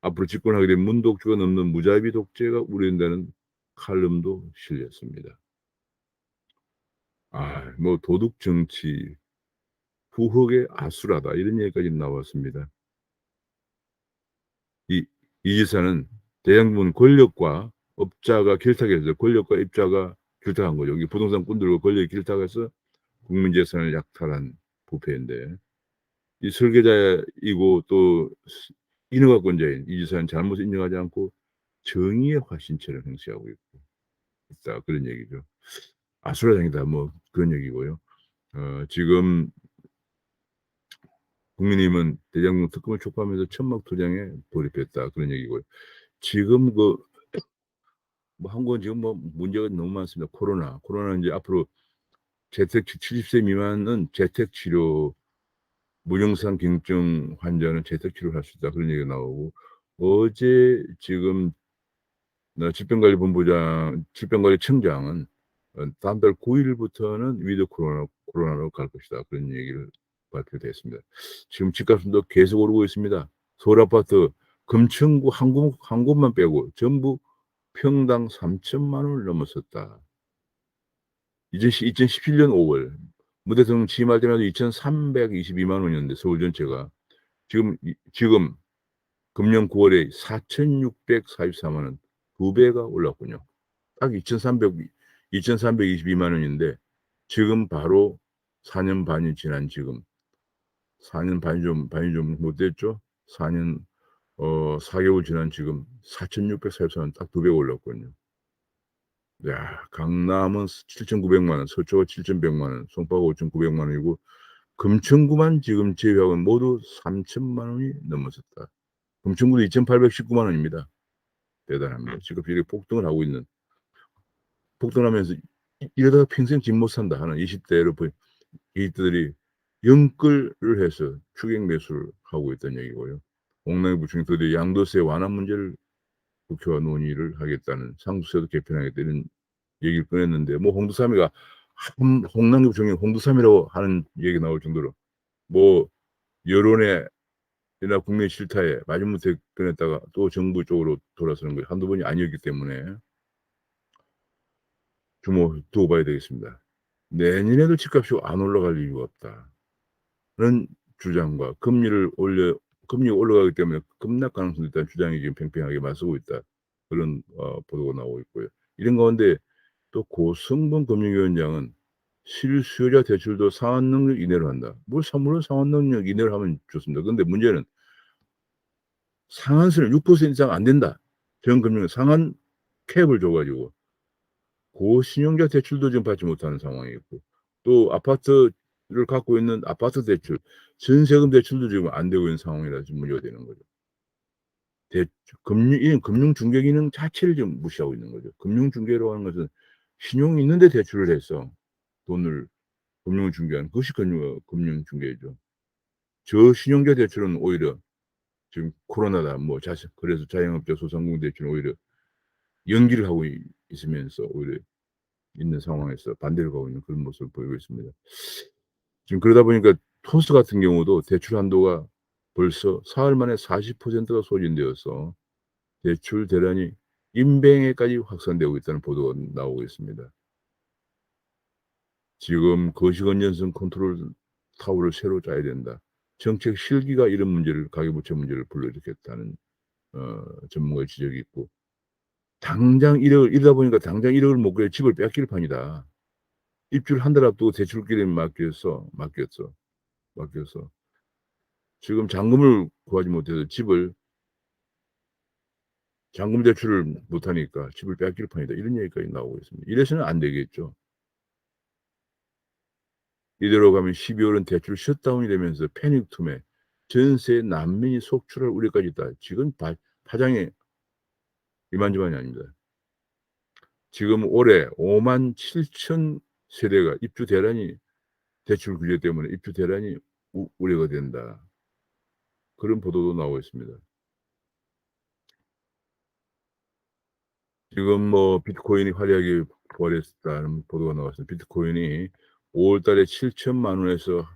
앞으로 집권하게 된 문독주가 넘는 무자비 독재가 우려된다는 칼럼도 실렸습니다. 뭐 도둑 정치, 후흑의 아수라다, 이런 얘기까지 나왔습니다. 이 지사는 대장동 권력과 업자가 결탁해서, 권력과 입자가 결탁한 거죠. 여기 부동산 꾼들과 권력이 결탁해서 국민 재산을 약탈한 부패인데, 이 설계자이고 또 인허가권자인 이 지사는 잘못을 인정하지 않고 정의의 화신처럼 행세하고 있다, 그런 얘기죠. 아수라장이다 뭐 그런 얘기고요. 지금 국민의힘은 대장동 특검을 촉구하면서 천막 투쟁에 돌입했다 그런 얘기고요. 지금 뭐 한국은 지금 뭐 문제가 너무 많습니다. 코로나 인제 앞으로 재택 70세 미만은 재택 치료 무증상 경증 환자는 재택 치료를 할 수 있다 그런 얘기가 나오고 어제 지금 질병관리청장은 다음 달 9 일부터는 위드 코로나로 갈 것이다 그런 얘기를 발표했습니다. 지금 집값도 계속 오르고 있습니다. 서울 아파트 금천구 한 곳만 빼고 전부 평당 3천만 원을 넘었었다. 2017년 5월 문 대통령 취임할 때만 해도 2,322만 원이었는데 서울 전체가 지금 금년 9 월에 4,644만 원, 2 배가 올랐군요. 딱 2,322만 원인데 지금 바로 4년 반이 지난 지금 4년 반이 좀 못 됐죠. 4년 4 개월 지난 지금 4,644원 딱 2 배가 올랐거든요. 야 강남은 7,900만 원, 서초가 7,100만 원, 송파가 5,900만 원이고 금천구만 지금 제외하고는 모두 3천만 원이 넘어섰다. 금천구도 2,819만 원입니다. 대단합니다. 지금 이렇게 폭등하면서 이러다가 평생 집 못 산다 하는 20대를 이들이 영끌을 해서 추격 매수를 하고 있다는 얘기고요. 공랑의 부총리 드디어 양도세 완화 문제를 국회와 논의를 하겠다는 상속세도 개편하겠다 이런 얘기를 꺼냈는데 뭐 홍두삼이가 홍남기 부총리 홍두삼이라고 하는 얘기가 나올 정도로 뭐 여론에 이나 국민 싫다에 마지못해 꺼냈다가 또 정부 쪽으로 돌아서는 게 한두 번이 아니었기 때문에 주목 두고 봐야 되겠습니다. 내년에도 집값이 안 올라갈 이유가 없다는 주장과 금리가 올라가기 때문에 급락 가능성이 있다는 주장이 지금 팽팽하게 맞서고 있다. 그런 보도가 나오고 있고요. 이런 가운데 또 고승범 금융위원장은 실수요자 대출도 상환 능력 이내로 한다. 물론 상환 능력 이내로 하면 좋습니다. 근데 문제는 상한선을 6% 이상 안 된다. 전 금융 상한 캡을 줘 가지고 고신용자 대출도 지금 받지 못하는 상황이고 또 아파트를 갖고 있는 아파트 대출, 전세금 대출도 지금 안 되고 있는 상황이라 지금 문제가 되는 거죠. 대 이 금융 중개 기능 자체를 지금 무시하고 있는 거죠. 금융 중개라고 하는 것은 신용이 있는데 대출을 해서 돈을 금융을 중개하는 그것이 금융 중개죠. 저신용자 대출은 오히려 지금 코로나다 뭐 그래서 자영업자 소상공인 대출은 오히려 연기를 하고 있으면서 오히려 있는 상황에서 반대로 가고 있는 그런 모습을 보이고 있습니다. 지금 그러다 보니까 토스 같은 경우도 대출 한도가 벌써 사흘 만에 40%가 소진되어서 대출 대란이 인뱅에까지 확산되고 있다는 보도가 나오고 있습니다. 지금 거시건전성 컨트롤 타워를 새로 짜야 된다. 정책 실기가 이런 문제를 가계부채 문제를 불러일으켰다는 전문가의 지적이 있고 당장 1 억을 이러다 보니까 당장 1 억을 못 구해 집을 뺏길 판이다. 입주를 한 달 앞두고 대출길에 맡겨서 지금 잔금을 구하지 못해서 잔금 대출을 못 하니까 집을 뺏길 판이다. 이런 얘기까지 나오고 있습니다. 이래서는 안 되겠죠. 이대로 가면 12 월은 대출 셧다운이 되면서 패닉 투매, 전세 난민이 속출할 우려까지 있다. 지금 파장이 이만저만이 아닙니다. 지금 올해 5만 7천 세대가 대출 규제 때문에 입주 대란이 우려가 된다. 그런 보도도 나오고 있습니다. 지금 뭐 비트코인이 화려하게 부활했다는 보도가 나왔습니다. 비트코인이 5월 달에 7천만 원에서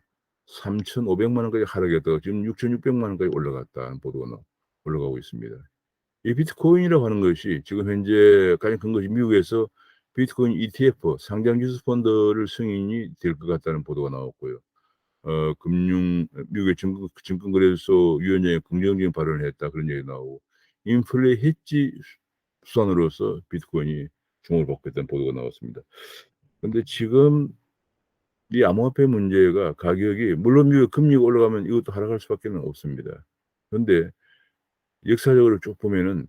3,500만 원까지 하락했다가 지금 6,600만 원까지 올라갔다는 보도가 올라가고 있습니다. 이 비트코인이라고 하는 것이 지금 현재 가장 큰 것이 미국에서 비트코인 ETF 상장 지수 펀드를 승인이 될 것 같다는 보도가 나왔고요. 미국의 증권거래소 위원장이 긍정적인 발언을 했다 그런 얘기가 나오고 인플레 해지 수단으로서 비트코인이 주목을 받고 있다는 보도가 나왔습니다. 근데 지금 이 암호화폐 문제가 가격이 물론 미국 금리가 올라가면 이것도 하락할 수밖에는 없습니다. 그런데 역사적으로 쭉 보면은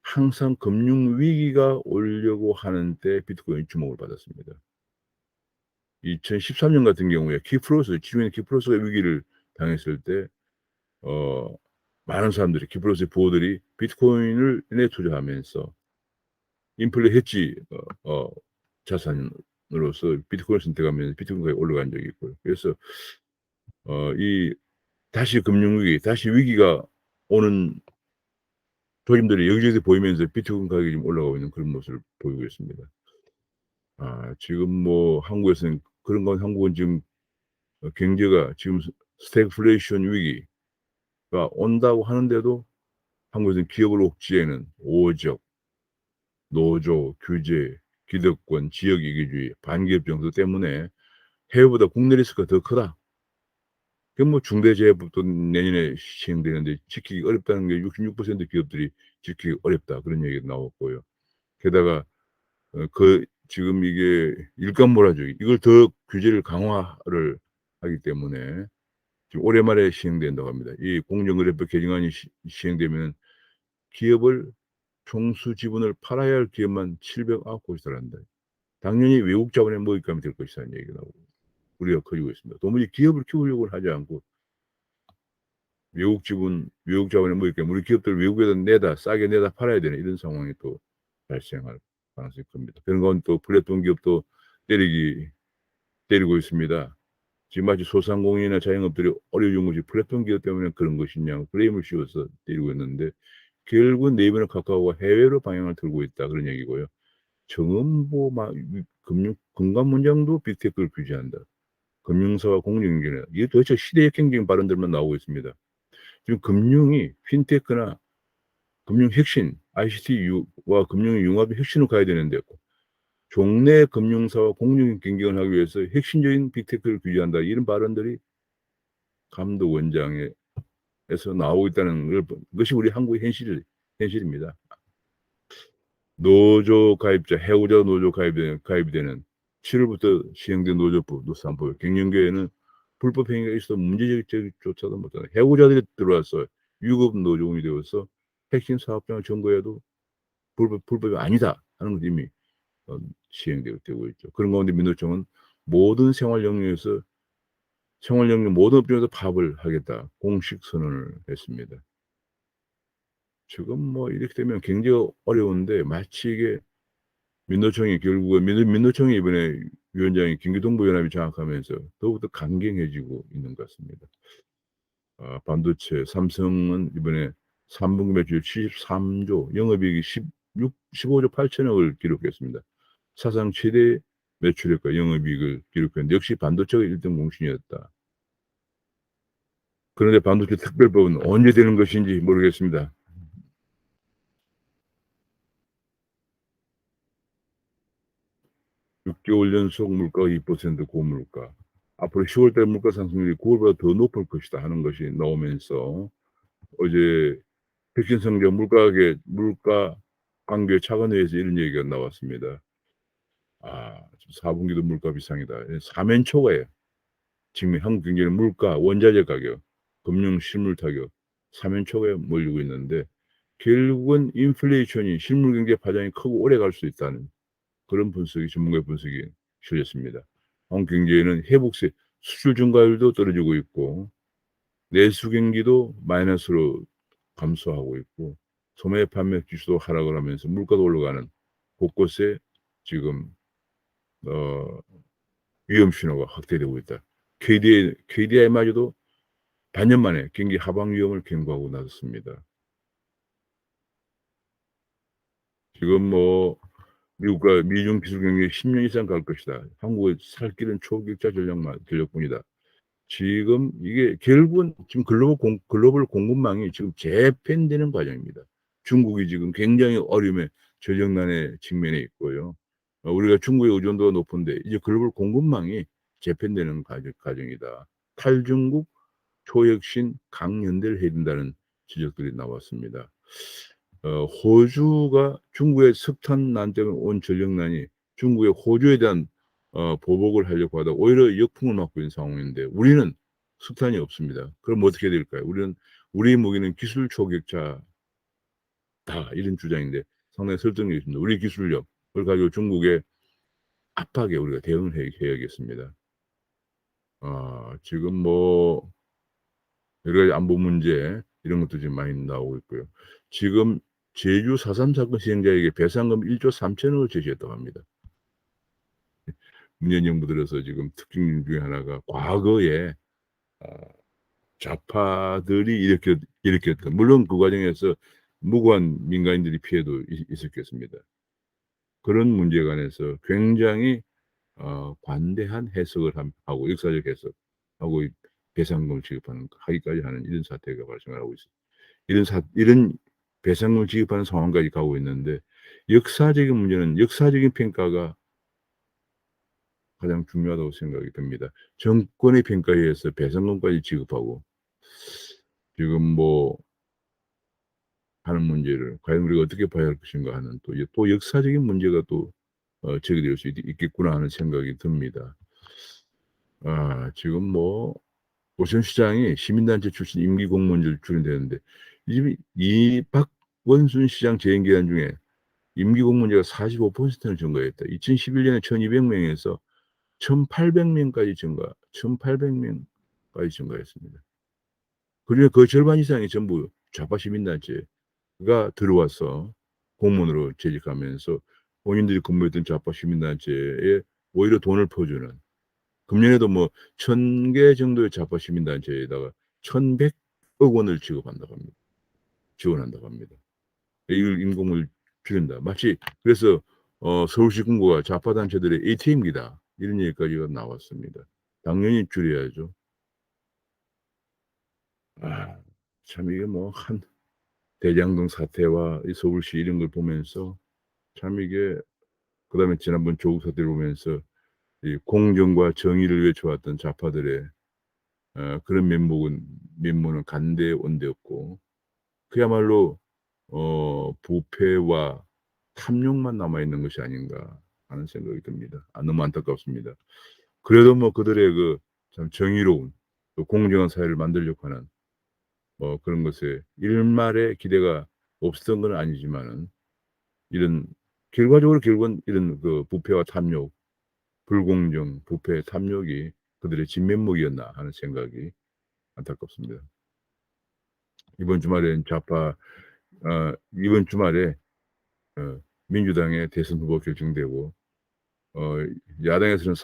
항상 금융 위기가 오려고 하는 때 비트코인이 주목을 받았습니다. 2013년 같은 경우에 지주인 키프로스가 위기를 당했을 때 많은 사람들이 키프로스의 부호들이 비트코인을 에 투자하면서 인플레 해지 자산으로서 비트코인을 선택하면서 비트코인 가격이 올라간 적이 있고요. 그래서 이 다시 금융위기, 다시 위기가 오는 조짐들이 여기저기 보이면서 비트코인 가격이 좀 올라가고 있는 그런 모습을 보이고 있습니다. 지금 뭐 한국에서는 그런 건 한국은 지금 경제가 지금 스태그플레이션 위기가 온다고 하는데도 한국에서는 기업을 옥죄는 오적, 노조, 규제, 기득권, 지역 이기주의, 반기업 정서 때문에 해외보다 국내 리스크가 더 크다. 그 뭐 중대재해법도 내년에 시행되는데 지키기 어렵다는 게 66% 기업들이 지키기 어렵다 그런 얘기가 나왔고요. 게다가 지금 이게 일감 몰아주기 이걸 더 규제를 강화를 하기 때문에 지금 올해 말에 시행된다고 합니다. 이 공정거래법 개정안이 시행되면 기업을 총수 지분을 팔아야 할 기업만 709곳이란다. 당연히 외국 자본의 먹잇감이 될 것이라는 얘기가 나오고 우려가 커지고 있습니다. 도무지 기업을 키우려고 하지 않고 외국 자본의 먹잇감, 우리 기업들 외국에다 내다 싸게 내다 팔아야 되는 이런 상황이 또 발생할 가능성이 큽니다. 그런 건 또 플랫폼 기업도 때리고 있습니다. 지금 마치 소상공인이나 자영업들이 어려운 것이 플랫폼 기업 때문에 그런 것이냐고 프레임을 씌워서 때리고 있는데 결국은 네이버나 카카오가 해외로 방향을 들고 있다 그런 얘기고요. 정은보 금감원장도 빅테크를 규제한다. 금융사와 공정경제는 이게 도대체 시대 역행적인 발언들만 나오고 있습니다. 지금 금융이 핀테크나 금융 혁신, ICT와 금융의 융합의 혁신으로 가야 되는데 종래 금융사와 공정 경쟁을 하기 위해서 핵심적인 빅테크를 규제한다. 이런 발언들이 감독원장에서 나오고 있다는 것이 우리 한국의 현실입니다. 노조 가입자, 해고자 노조 가입이 되는 7월부터 시행된 노조법, 노사법, 갱년기에는 불법 행위가 있어 문제조차도 못하는 해고자들이 들어와서 유급 노조원이 되어서 핵심 사업장을 점거해도 불법이 아니다 하는 것 이미 시행되고 있죠. 그런 가운데 민노총은 모든 생활 영역 모든 업종에서 파업을 하겠다 공식 선언을 했습니다. 지금 뭐 이렇게 되면 굉장히 어려운데 마치 이게 민노총이 결국은 민노총이 이번에 위원장이 경기동부연합이 장악하면서 더욱더 강경해지고 있는 것 같습니다. 반도체 삼성은 이번에 3분기 매출 73조, 영업이익이 15조 8천억을 기록했습니다. 사상 최대 매출액과 영업이익을 기록했는데 역시 반도체가 1등 공신이었다. 그런데 반도체 특별법은 언제 되는 것인지 모르겠습니다. 6개월 연속 물가가 2% 고물가. 앞으로 10월달 물가 상승률이 9월보다 더 높을 것이다 하는 것이 나오면서 어제 백신성장 물가 관계 차관회의에서 이런 얘기가 나왔습니다. 4분기도 물가 비상이다. 4면 초과예요. 지금 한국 경제는 물가, 원자재 가격, 금융 실물 타격 4면 초과에 몰리고 있는데 결국은 인플레이션이 실물 경제 파장이 크고 오래 갈 수 있다는 그런 전문가의 분석이 실렸습니다. 한국 경제에는 회복세, 수출 증가율도 떨어지고 있고 내수 경기도 마이너스로 감소하고 있고 소매 판매 지수도 하락을 하면서 물가도 올라가는 곳곳에 지금 위험 신호가 확대되고 있다. KDI마저도 반년 만에 경기 하방 위험을 경고하고 나섰습니다. 지금 뭐 미국과 미중 기술 경쟁이 10년 이상 갈 것이다. 한국의 살 길은 초격자 전력뿐이다. 지금 이게 결국은 지금 글로벌 공급망이 지금 재편되는 과정입니다. 중국이 지금 굉장히 어려움에 전력난에 직면해 있고요. 우리가 중국의 의존도가 높은데 이제 글로벌 공급망이 재편되는 과정이다. 탈중국, 초혁신, 강연대를 해야 된다는 지적들이 나왔습니다. 호주가 중국의 석탄난 때문에 온 전력난이 중국의 호주에 대한 보복을 하려고 하다 오히려 역풍을 맞고 있는 상황인데 우리는 석탄이 없습니다. 그럼 어떻게 될까요? 우리 무기는 기술 초격자다 이런 주장인데 상당히 설득력이 있습니다. 우리 기술력을 가지고 중국에 압박에 우리가 대응을 해야겠습니다. 지금 뭐 여러 가지 안보 문제 이런 것도 지금 많이 나오고 있고요. 지금 제주 4.3 사건 희생자에게 배상금 1조 3천억을 제시했다고 합니다. 문재인 정부 들어서 지금 특징 중에 하나가 과거에 아 좌파들이 일으켰던, 물론 그 과정에서 무고한 민간인들이 피해도 있었겠습니다. 그런 문제에 관해서 굉장히 관대한 해석을 하고 역사적 해석하고 이 배상금을 하기까지 하는 이런 사태가 발생을 하고 있습니다. 이런 배상금을 지급하는 상황까지 가고 있는데, 역사적인 문제는 역사적인 평가가 가장 중요하다고 생각이 듭니다. 정권의 평가에 의해서 배상금까지 지급하고 지금 뭐 하는 문제를 과연 우리가 어떻게 봐야 할 것인가 하는 또 역사적인 문제가 또 제기될 수 있겠구나 하는 생각이 듭니다. 지금 뭐 오천 시장이 시민단체 출신 임기 공무원을 줄인다는데, 이 박원순 시장 재임 기간 중에 임기 공무원제가 45%는 증가했다. 2011 년에 1,200 명에서 1,800 명까지 1,800 명까지 증가했습니다. 그중에 거의 절반 이상이 전부 좌파 시민단체가 들어와서 공무원으로 재직하면서 본인들이 근무했던 좌파 시민단체에 오히려 돈을 퍼주는, 금년에도 뭐 1,000개 정도의 좌파 시민단체에다가 1,100억 원을 지원한다고 합니다. 이걸 임금을 줄인다. 마치 그래서 서울시 군구가 좌파 단체들의 ATM기다, 이런 얘기까지가 나왔습니다. 당연히 줄여야죠. 참 이게 뭐 대장동 사태와 이 서울시 이런 걸 보면서 참 이게, 그다음에 지난번 조국 사태를 보면서 이 공정과 정의를 외쳐왔던 좌파들의 그런 면모는 간데 온데없고, 그야말로 부패와 탐욕만 남아 있는 것이 아닌가 하는 생각이 듭니다. 너무 안타깝습니다. 그래도 뭐 그들의 그 참 정의로운 또 공정한 사회를 만들려고 하는 그런 것에 일말의 기대가 없었던 건 아니지만은, 이런 결국은 이런 그 부패와 탐욕, 불공정, 부패, 탐욕이 그들의 진면목이었나 하는 생각이 안타깝습니다. 이번 주말에 민주당의 대선 후보 결정되고, 어 야당에서는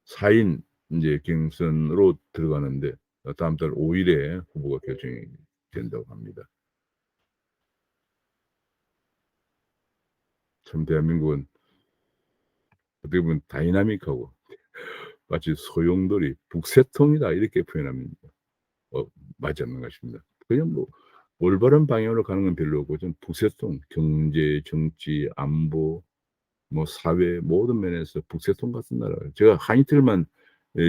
4인 인제 경선으로 들어가는데, 다음 달 5 일에 후보가 결정이 된다고 합니다. 참 대한민국은 어떻게 보면 다이나믹하고 마치 소용돌이 북새통이다, 이렇게 표현하면 어 맞지 않는가 싶습니다. 그냥 뭐 올바른 방향으로 가는 건 별로 없고, 좀 북새통, 경제, 정치, 안보, 뭐 사회 모든 면에서 북새통 같은 나라예요. 제가 한 이틀만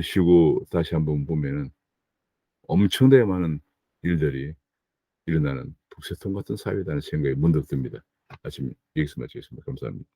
쉬고 다시 한번 보면은 엄청나게 많은 일들이 일어나는 북새통 같은 사회라는 생각이 문득 듭니다. 여기서 마치겠습니다. 감사합니다.